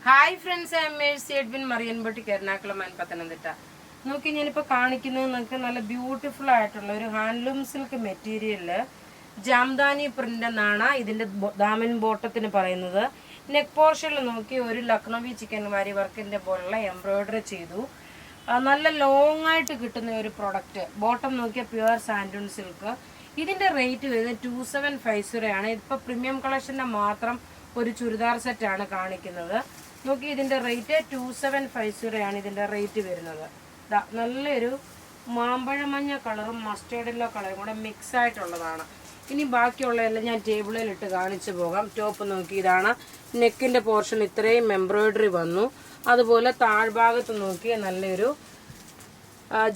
Hi friends, I M Mercy Edwin marine boutique Ernakulam and Pathanamthitta. നോക്കി ഞാനിപ്പോൾ കാണിക്കുന്നത് നിങ്ങൾക്ക് നല്ല ബ്യൂട്ടിഫുൾ ആയിട്ടുള്ള ഒരു ഹാൻഡ്ലൂം സിൽക്ക് മെറ്റീരിയലില് ജാംദാനി പ്രിന്റ് എന്നാണ് ഇതിന്റെ ദാമൻ ബോട്ടത്തിന് പറയുന്നത്. നെക്ക് പോർഷനിൽ നോക്കി ഒരു ലക്നവി ചിക്കൻ വാരി വർക്കിന്റെ പോലുള്ള എംബ്രോയിഡറി ചെയ്തു. നല്ല ലോങ് ആയിട്ട് കിട്ടുന്ന ഒരു പ്രൊഡക്റ്റ്. ബോട്ടം നോക്കിയ പ്യുവർ സാൻഡൂൺ സിൽക്ക്. ഇതിന്റെ റേറ്റ് വരുന്നത് 2750 ആണ്. ഇപ്പൊ പ്രീമിയം കളക്ഷന്റെ മാത്രം ഒരു ചുരിദാർ സെറ്റ് ആണ് കാണിക്കുന്നത്. നോക്കി ഇതിന്റെ റേറ്റ് 2750 ആണ് ഇതിന്റെ റേറ്റ് വരുന്നത്. നല്ലൊരു മാമ്പഴമഞ്ഞ കളറും മസ്റ്റേർഡ് യെല്ലോ കളറും കൂടെ മിക്സ് ആയിട്ടുള്ളതാണ്. ഇനി ബാക്കിയുള്ളതെല്ലാം ഞാൻ ടേബിളിൽ ഇട്ട് കാണിച്ചു പോകാം. ടോപ്പ് നോക്കി ഇതാണ് നെക്കിന്റെ പോർഷൻ, ഇത്രയും എംബ്രോയിഡറി വന്നു. അതുപോലെ താഴ്ഭാഗത്ത് നോക്കി നല്ലൊരു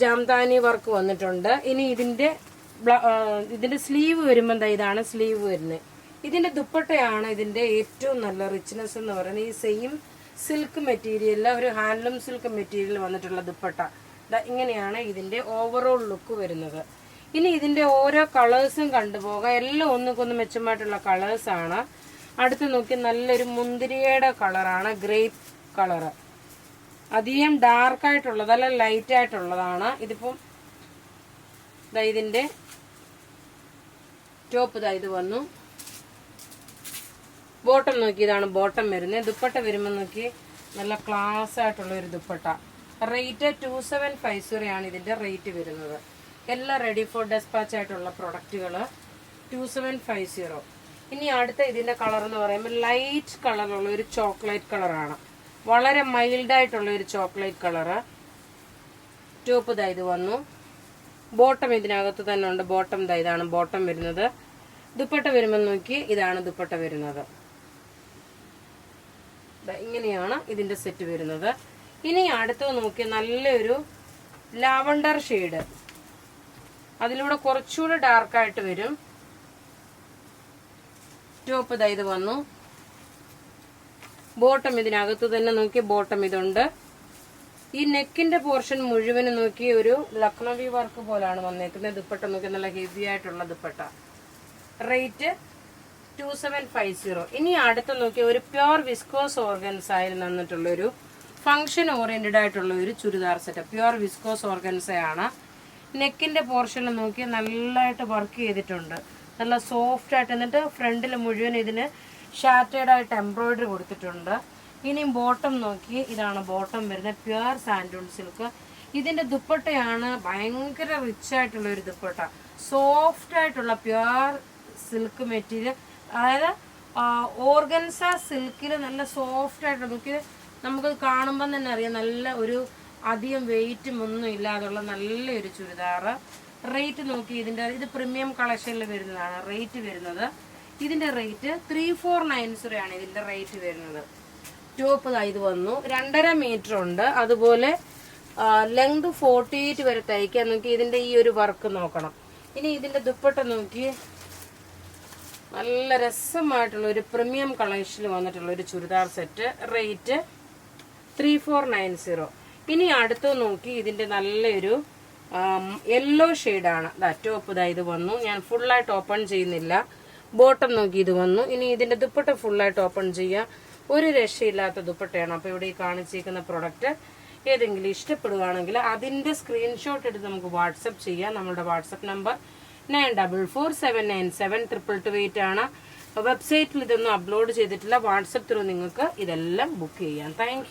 ജാംദാനി വർക്ക് വന്നിട്ടുണ്ട്. ഇനി ഇതിന്റെ സ്ലീവ് വരുമ്പോൾ ഇതാണ് സ്ലീവ് വരുന്നത്. ഇതിന്റെ ദുപ്പട്ടയാണ് ഇതിന്റെ ഏറ്റവും നല്ല റിച്ച്നെസ് എന്ന് പറയുന്നത്. ഈ സെയിം സിൽക്ക് മെറ്റീരിയലിൽ ഒരു ഹാൻഡ്ലൂം സിൽക്ക് മെറ്റീരിയൽ വന്നിട്ടുള്ള ദുപ്പട്ട ഇങ്ങനെയാണ് ഇതിന്റെ ഓവറോൾ ലുക്ക് വരുന്നത്. ഇനി ഇതിന്റെ ഓരോ കളേഴ്സും കണ്ടുപോകാം. എല്ലാം ഒന്നുകൊന്ന് മെച്ചമായിട്ടുള്ള കളേഴ്സ് ആണ്. അടുത്ത് നോക്കി നല്ലൊരു മുന്തിരിയുടെ കളറാണ്, ഗ്രേപ്പ് കളറ്. അധികം ഡാർക്ക് ആയിട്ടുള്ളതല്ല, ലൈറ്റ് ആയിട്ടുള്ളതാണ്. ഇതിപ്പം ഇതിന്റെ ടോപ്പ് ഇത് വന്നു. ബോട്ടം നോക്കി ഇതാണ് ബോട്ടം വരുന്നത്. ദുപ്പട്ട വരുമ്പോൾ നോക്കി നല്ല ക്ലാസ് ആയിട്ടുള്ള ഒരു ദുപ്പട്ട. റേറ്റ് 2750 ആണ് ഇതിന്റെ റേറ്റ് വരുന്നത്. എല്ലാം റെഡി ഫോർ ഡെസ്പാച്ച് ആയിട്ടുള്ള പ്രൊഡക്റ്റുകൾ 2750. ഇനി അടുത്ത ഇതിന്റെ കളർ എന്ന് പറയുമ്പോൾ ലൈറ്റ് കളറുള്ള ഒരു ചോക്ലേറ്റ് കളറാണ്. വളരെ മൈൽഡ് ആയിട്ടുള്ള ഒരു ചോക്ലേറ്റ് കളറ്. ടോപ്പ് ഇത് വന്നു. ബോട്ടം ഇതിനകത്ത് തന്നെ ഉണ്ട്. ബോട്ടം ഇതാണ് ബോട്ടം വരുന്നത്. ദുപ്പട്ട വരുമ്പോൾ നോക്കി ഇതാണ് ദുപ്പട്ട വരുന്നത്. ഇങ്ങനെയാണ് ഇതിന്റെ സെറ്റ് വരുന്നത്. ഇനി അടുത്ത് നോക്കി നല്ലൊരു ലാവണ്ടർ ഷെയ്ഡ്, അതിലൂടെ കുറച്ചുകൂടെ ഡാർക്കായിട്ട് വരും. ടോപ്പ് ഇത് വന്നു. ബോട്ടം ഇതിനകത്ത് തന്നെ നോക്കി ബോട്ടം ഇതുണ്ട്. ഈ നെക്കിന്റെ പോർഷൻ മുഴുവനും നോക്കി ഒരു ലക്നവി വർക്ക് പോലാണ് വന്നേക്കുന്നത്. ദുപ്പട്ട നോക്കി നല്ല ഹെവി ആയിട്ടുള്ള ദുപ്പട്ട. റേറ്റ് 2750. ഇനി അടുത്ത് നോക്കി ഒരു പ്യുവർ വിസ്കോസ് ഓർഗൻസായിൽ നിന്നിട്ടുള്ള ഒരു ഫംഗ്ഷൻ ഓറിയന്റഡ് ആയിട്ടുള്ള ഒരു ചുരിദാർ സെറ്റ്. പ്യുവർ വിസ്കോസ് ഓർഗൻസയാണ്. നെക്കിന്റെ പോർഷനിൽ നോക്കി നല്ലതായിട്ട് വർക്ക് ചെയ്തിട്ടുണ്ട്. നല്ല സോഫ്റ്റ് ആയിട്ട്. എന്നിട്ട് ഫ്രണ്ടിൽ മുഴുവൻ ഇതിന് ഷാറ്റേഡ് ആയിട്ട് എംബ്രോയിഡറി കൊടുത്തിട്ടുണ്ട്. ഇനിയും ബോട്ടം നോക്കി ഇതാണ് ബോട്ടം വരുന്നത്. പ്യുവർ സാൻഡൂൺ സിൽക്ക്. ഇതിന്റെ ദുപ്പട്ടയാണ് ഭയങ്കര റിച്ച് ആയിട്ടുള്ള ഒരു ദുപ്പട്ട. സോഫ്റ്റ് ആയിട്ടുള്ള പ്യുവർ സിൽക്ക് മെറ്റീരിയൽ, അതായത് ഓർഗൻസ സിൽക്കിൽ നല്ല സോഫ്റ്റ് ആയിട്ട് നോക്കി നമുക്ക് കാണുമ്പോൾ തന്നെ അറിയാം. നല്ല ഒരു അധികം വെയിറ്റും ഒന്നും ഇല്ലാതുള്ള നല്ലൊരു ചുരിദാറ്. റേറ്റ് നോക്കി ഇത് പ്രീമിയം കളക്ഷനിൽ വരുന്നതാണ് റേറ്റ് വരുന്നത്. ഇതിന്റെ റേറ്റ് 3490 ആണ് ഇതിന്റെ റേറ്റ് വരുന്നത്. ടോപ്പ് ഇത് വന്നു. 2.5 മീറ്റർ ഉണ്ട്. അതുപോലെ ലെങ്ത് 48 വരെ തയ്ക്കാൻ നോക്കി. ഇതിന്റെ ഈ ഒരു വർക്ക് നോക്കണം. ഇനി ഇതിന്റെ ദുപ്പട്ട നോക്കി നല്ല രസമായിട്ടുള്ള ഒരു പ്രീമിയം കളക്ഷനിൽ വന്നിട്ടുള്ള ഒരു ചുരിദാർ സെറ്റ്. റേറ്റ് 3490. ഇനി അടുത്ത് നോക്കി ഇതിന്റെ നല്ലൊരു യെല്ലോ ഷെയ്ഡാണ്. ടോപ്പ് ഇത് വന്നു. ഞാൻ ഫുള്ളായിട്ട് ഓപ്പൺ ചെയ്യുന്നില്ല. ബോട്ടം നോക്കി ഇത് വന്നു. ഇനി ഇതിന്റെ ദുപ്പട്ട ഫുള്ളായിട്ട് ഓപ്പൺ ചെയ്യാം. ഒരു രക്ഷയില്ലാത്ത ദുപ്പട്ടയാണ്. അപ്പൊ ഇവിടെ ഈ കാണിച്ചിരിക്കുന്ന പ്രൊഡക്റ്റ് ഏതെങ്കിലും ഇഷ്ടപ്പെടുകയാണെങ്കിൽ അതിന്റെ സ്ക്രീൻഷോട്ട് എടുത്ത് നമുക്ക് വാട്സപ്പ് ചെയ്യാം. നമ്മുടെ വാട്സപ്പ് നമ്പർ 9447972228 ആണ്. വെബ്സൈറ്റിൽ ഇതൊന്നും അപ്ലോഡ് ചെയ്തിട്ടില്ല. വാട്സപ്പ് ത്രൂ നിങ്ങൾക്ക് ഇതെല്ലാം ബുക്ക് ചെയ്യാം. താങ്ക്